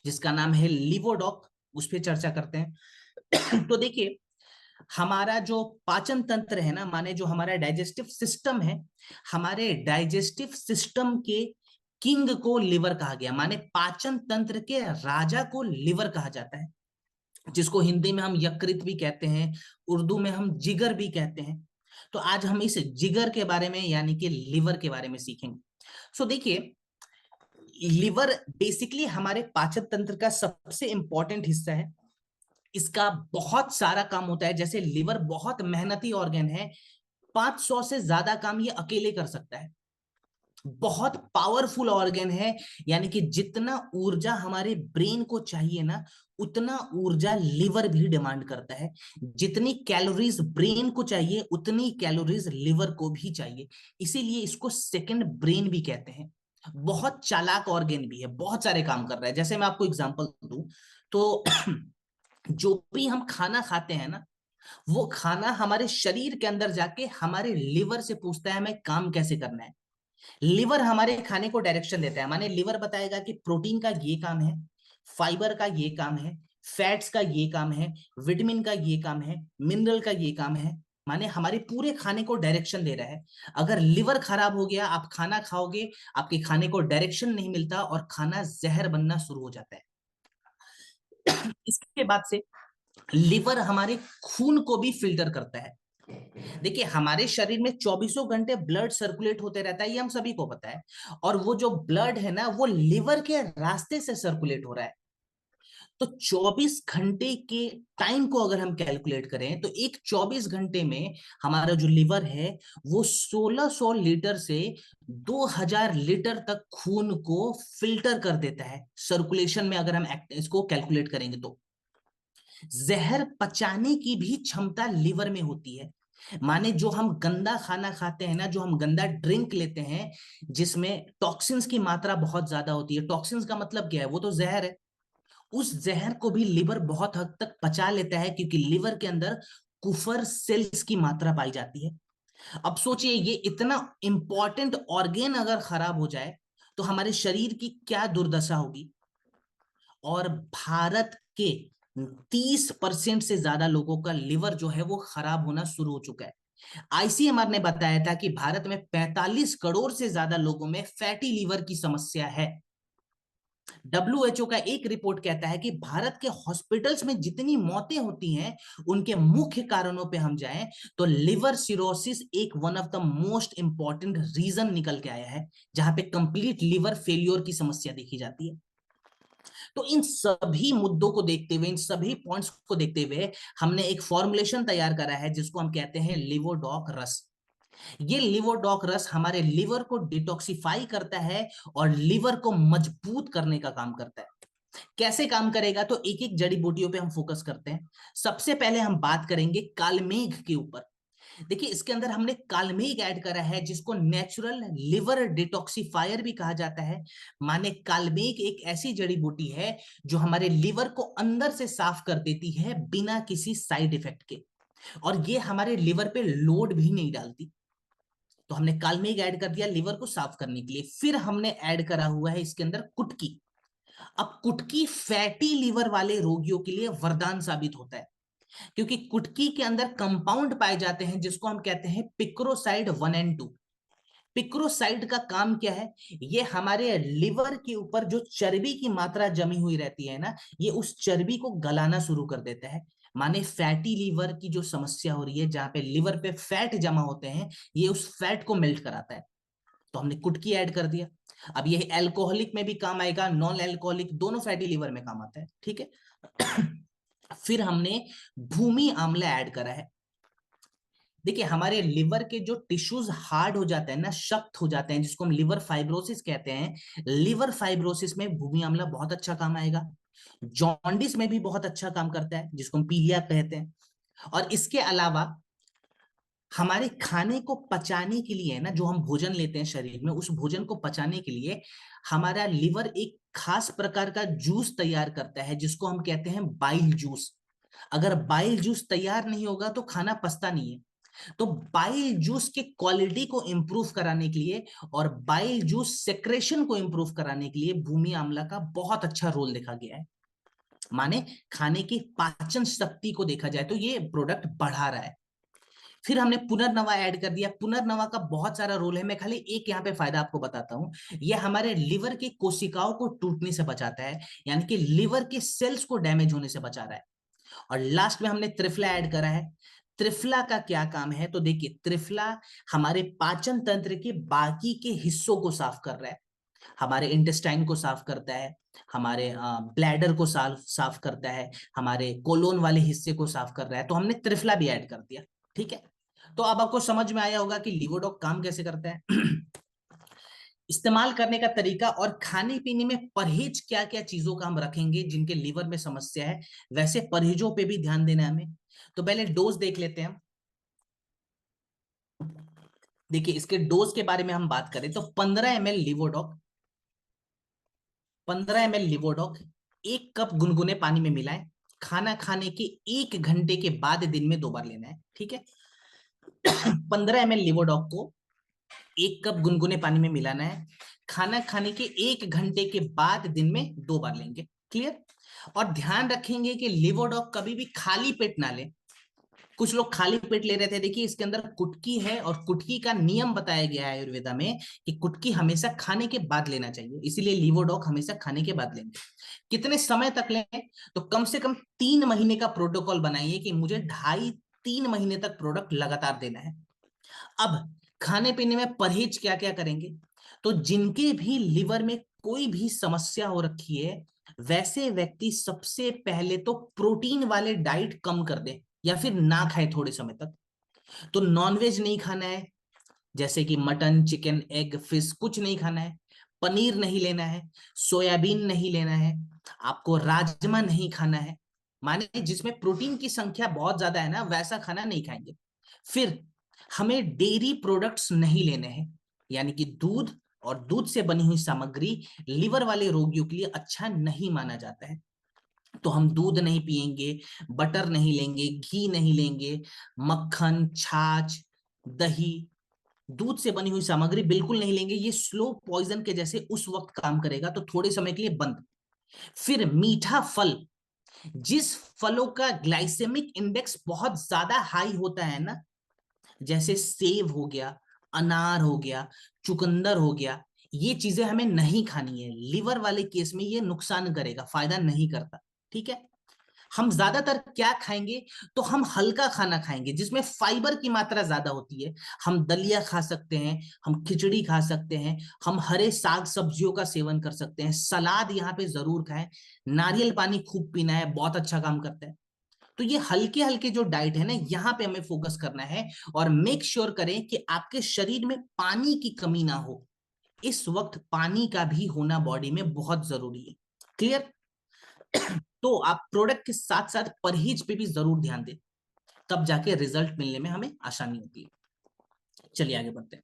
जिसका नाम है लिवोडॉक, उस पर चर्चा करते हैं। तो देखिए, हमारा जो पाचन तंत्र है ना, माने जो हमारा डाइजेस्टिव सिस्टम है, हमारे डाइजेस्टिव सिस्टम के किंग को लिवर कहा गया, माने पाचन तंत्र के राजा को लिवर कहा जाता है, जिसको हिंदी में हम यकृत भी कहते हैं, उर्दू में हम जिगर भी कहते हैं। तो आज हम इस जिगर के बारे में यानी कि लिवर के बारे में सीखेंगे। सो देखिए, लिवर बेसिकली हमारे पाचन तंत्र का सबसे इंपॉर्टेंट हिस्सा है। इसका बहुत सारा काम होता है, जैसे लिवर बहुत मेहनती ऑर्गन है, 500 से ज्यादा काम ये अकेले कर सकता है। बहुत पावरफुल ऑर्गन है, यानी कि जितना ऊर्जा हमारे ब्रेन को चाहिए ना, उतना ऊर्जा लिवर भी डिमांड करता है। जितनी कैलोरीज ब्रेन को चाहिए, उतनी कैलोरीज लिवर को भी चाहिए। इसीलिए इसको सेकंड ब्रेन भी कहते हैं। बहुत चालाक ऑर्गन भी है, बहुत सारे काम कर रहा है। जैसे मैं आपको एग्जांपल दूं तो जो भी हम खाना खाते हैं ना, वो खाना हमारे शरीर के अंदर जाके हमारे लिवर से पूछता है हमें काम कैसे करना है। लिवर हमारे खाने को डायरेक्शन देता है, माने लिवर बताएगा कि प्रोटीन का ये काम है, फाइबर का ये काम है, फैट्स का ये काम है, विटामिन का ये काम है, मिनरल का ये काम है। माने हमारे पूरे खाने को डायरेक्शन दे रहा है। अगर लिवर खराब हो गया, आप खाना खाओगे, आपके खाने को डायरेक्शन नहीं मिलता और खाना जहर बनना शुरू हो जाता है। इसके बाद से लिवर हमारे खून को भी फिल्टर करता है। देखिए, हमारे शरीर में 24 घंटे ब्लड सर्कुलेट होते रहता है, ये हम सभी को पता है। और वो जो ब्लड है ना, वो लिवर के रास्ते से सर्कुलेट हो रहा है। तो 24 घंटे के टाइम को अगर हम कैलकुलेट करें तो एक 24 घंटे में हमारा जो लिवर है वो 1600 लीटर से 2000 लीटर तक खून को फिल्टर कर देता है सर्कुलेशन में, अगर हम इसको कैलकुलेट करेंगे तो। जहर पचाने की भी क्षमता लिवर में होती है। माने जो हम गंदा खाना खाते हैं ना, जो हम गंदा ड्रिंक लेते हैं, जिसमें टॉक्सिन्स की मात्रा बहुत ज्यादा होती है। टॉक्सिन्स का मतलब क्या है? वो तो जहर है। उस जहर को भी लिवर बहुत हद तक पचा लेता है, क्योंकि लिवर के अंदर कुफर सेल्स की मात्रा पाई जाती है। अब सोचिए, ये इतना इंपॉर्टेंट ऑर्गेन अगर खराब हो जाए तो हमारे शरीर की क्या दुर्दशा होगी। और भारत के 30% से ज्यादा लोगों का लिवर जो है वो खराब होना शुरू हो चुका है। आईसीएमआर ने बताया था कि भारत में 45 करोड़ से ज्यादा लोगों में फैटी लीवर की समस्या है। डब्ल्यूएचओ का एक रिपोर्ट कहता है कि भारत के हॉस्पिटल्स में जितनी मौतें होती हैं, उनके मुख्य कारणों पे हम जाएं तो लिवर सिरोसिस एक one of the most important reason निकल के आया है, जहां पे कंप्लीट लिवर फेल्योर की समस्या देखी जाती है। तो इन सभी मुद्दों को देखते हुए, इन सभी पॉइंट्स को देखते हुए हमने एक फॉर्मुलेशन तैयार करा है, जिसको हम कहते हैं लिवोडॉक रस। ये लिवोडॉक रस हमारे लिवर को डिटॉक्सिफाई करता है और लिवर को मजबूत करने का काम करता है। कैसे काम करेगा? तो एक एक जड़ी बूटियों पे हम फोकस करते हैं। सबसे पहले हम बात करेंगे कालमेघ के ऊपर। देखिए, इसके अंदर हमने कालमेघ ऐड करा है, जिसको नेचुरल लिवर डिटॉक्सिफायर भी कहा जाता है। माने कालमेघ एक ऐसी जड़ी बूटी है जो हमारे लिवर को अंदर से साफ कर देती है बिना किसी साइड इफेक्ट के, और ये हमारे लिवर पे लोड भी नहीं डालती। तो हमने कालमेघ ऐड कर दिया लिवर को साफ करने के लिए। फिर हमने ऐड करा हुआ है इसके अंदर कुटकी। अब कुटकी फैटी लिवर वाले रोगियों के लिए वरदान साबित होता है, क्योंकि कुटकी के अंदर कंपाउंड पाए जाते हैं जिसको हम कहते हैं पिक्रोसाइड 1 और 2। पिक्रोसाइड का काम क्या है? ये हमारे लिवर के ऊपर जो चर्बी की मात्रा जमी हुई रहती है ना, ये उस चर्बी को गलाना शुरू कर देता है। माने फैटी लीवर की जो समस्या हो रही है, जहां पे लिवर पे फैट जमा होते हैं, ये उस फैट को मेल्ट कराता है। तो हमने कुटकी ऐड कर दिया। अब ये एल्कोहलिक में भी काम आएगा, नॉन एल्कोहलिक, दोनों फैटी लीवर में काम आता है, ठीक है। फिर हमने भूमि आम्ल ऐड करा है। देखिए, हमारे लिवर के जो टिश्यूज हार्ड हो जाते हैं ना, सख्त हो जाते हैं, जिसको हम लिवर फाइब्रोसिस कहते हैं, लिवर फाइब्रोसिस में भूमि आम्ला बहुत अच्छा काम आएगा। जॉन्डिस में भी बहुत अच्छा काम करता है, जिसको हम पीलिया कहते हैं। और इसके अलावा हमारे खाने को पचाने के लिए ना, जो हम भोजन लेते हैं शरीर में, उस भोजन को पचाने के लिए हमारा लिवर एक खास प्रकार का जूस तैयार करता है, जिसको हम कहते हैं बाइल जूस। अगर बाइल जूस तैयार नहीं होगा तो खाना पचता नहीं है। तो बाइल जूस के क्वालिटी को इंप्रूव कराने के लिए और बाइल जूस सेक्रेशन को इंप्रूव कराने के लिए भूमि आंवला का बहुत अच्छा रोल देखा गया है। माने खाने की पाचन शक्ति को देखा जाए तो ये प्रोडक्ट बढ़ा रहा है। फिर हमने पुनर्नवा ऐड कर दिया। पुनर्नवा का बहुत सारा रोल है, मैं खाली एक यहाँ पे फायदा आपको बताता हूँ। ये हमारे लिवर की कोशिकाओं को टूटने से बचाता है, यानी कि लिवर के सेल्स को डैमेज होने से बचा रहा है। और लास्ट में हमने त्रिफला ऐड करा है। त्रिफला का क्या काम है, तो देखिए त्रिफला हमारे पाचन तंत्र के बाकी के हिस्सों को साफ कर रहा है, हमारे इंटेस्टाइन को साफ करता है, हमारे ब्लैडर को साफ साफ करता है, हमारे कोलोन वाले हिस्से को साफ कर रहा है। तो हमने त्रिफला भी ऐड कर दिया। ठीक है, तो अब आपको समझ में आया होगा कि लिवोडॉक काम कैसे करता है। इस्तेमाल करने का तरीका और खाने पीने में परहेज क्या क्या चीजों का हम रखेंगे जिनके लीवर में समस्या है, वैसे परहेजों पे भी ध्यान देना है हमें। तो पहले डोज देख लेते हैं। देखिए इसके डोज के बारे में हम बात करें तो 15 ml लिवोडॉक, 15 ml लिवोडॉक 1 कप गुनगुने पानी में मिलाएं। खाना खाने के 1 घंटे के बाद दिन में 2 बार लेना है। ठीक है, 15 ml लिवोडॉक को 1 कप गुनगुने पानी में मिलाना है। खाना खाने के 1 घंटे के बाद दिन में 2 बार लेंगे। क्लियर। और ध्यान रखेंगे कि लिवोडॉक कभी भी खाली पेट ना लें। कुछ लोग खाली पेट ले रहे थे, देखिए इसके अंदर कुटकी है और कुटकी का नियम बताया गया है आयुर्वेदा में कि कुटकी हमेशा खाने के बाद लेना चाहिए, इसीलिए लिवोडॉक हमेशा खाने के बाद लेंगे। कितने समय तक लें, तो कम से कम 3 महीने का प्रोटोकॉल बनाइए कि मुझे 2.5-3 महीने तक प्रोडक्ट लगातार देना है। अब खाने पीने में परहेज क्या क्या करेंगे, तो जिनके भी लिवर में कोई भी समस्या हो रखी है वैसे व्यक्ति सबसे पहले तो प्रोटीन वाले डाइट कम कर दे या फिर ना खाए थोड़े समय तक। तो नॉनवेज नहीं खाना है, जैसे कि मटन, चिकन, एग, फिश कुछ नहीं खाना है। पनीर नहीं लेना है, सोयाबीन नहीं लेना है, आपको राजमा नहीं खाना है। माने जिसमें प्रोटीन की संख्या बहुत ज्यादा है ना, वैसा खाना नहीं खाएंगे। फिर हमें डेयरी प्रोडक्ट्स नहीं लेने हैं, यानी कि दूध और दूध से बनी हुई सामग्री लिवर वाले रोगियों के लिए अच्छा नहीं माना जाता है। तो हम दूध नहीं पिएंगे, बटर नहीं लेंगे, घी नहीं लेंगे, मक्खन, छाछ, दही, दूध से बनी हुई सामग्री बिल्कुल नहीं लेंगे। ये स्लो पॉइजन के जैसे उस वक्त काम करेगा, तो थोड़े समय के लिए बंद। फिर मीठा फल, जिस फलों का ग्लाइसेमिक इंडेक्स बहुत ज्यादा हाई होता है ना, जैसे सेब हो गया, अनार हो गया, चुकंदर हो गया, ये चीजें हमें नहीं खानी है। लिवर वाले केस में ये नुकसान करेगा, फायदा नहीं करता। ठीक है, हम ज्यादातर क्या खाएंगे, तो हम हल्का खाना खाएंगे जिसमें फाइबर की मात्रा ज्यादा होती है। हम दलिया खा सकते हैं, हम खिचड़ी खा सकते हैं, हम हरे साग सब्जियों का सेवन कर सकते हैं, सलाद यहाँ पे जरूर खाएं, नारियल पानी खूब पीना है, बहुत अच्छा काम करता है। तो ये हल्के हल्के जो डाइट है ना, यहाँ पे हमें फोकस करना है और मेक श्योर करें कि आपके शरीर में पानी की कमी ना हो। इस वक्त पानी का भी होना बॉडी में बहुत जरूरी है। क्लियर। तो आप प्रोडक्ट के साथ साथ परहेज पे भी जरूर ध्यान दें, तब जाके रिजल्ट मिलने में हमें आसानी होती है। चलिए आगे बढ़ते हैं।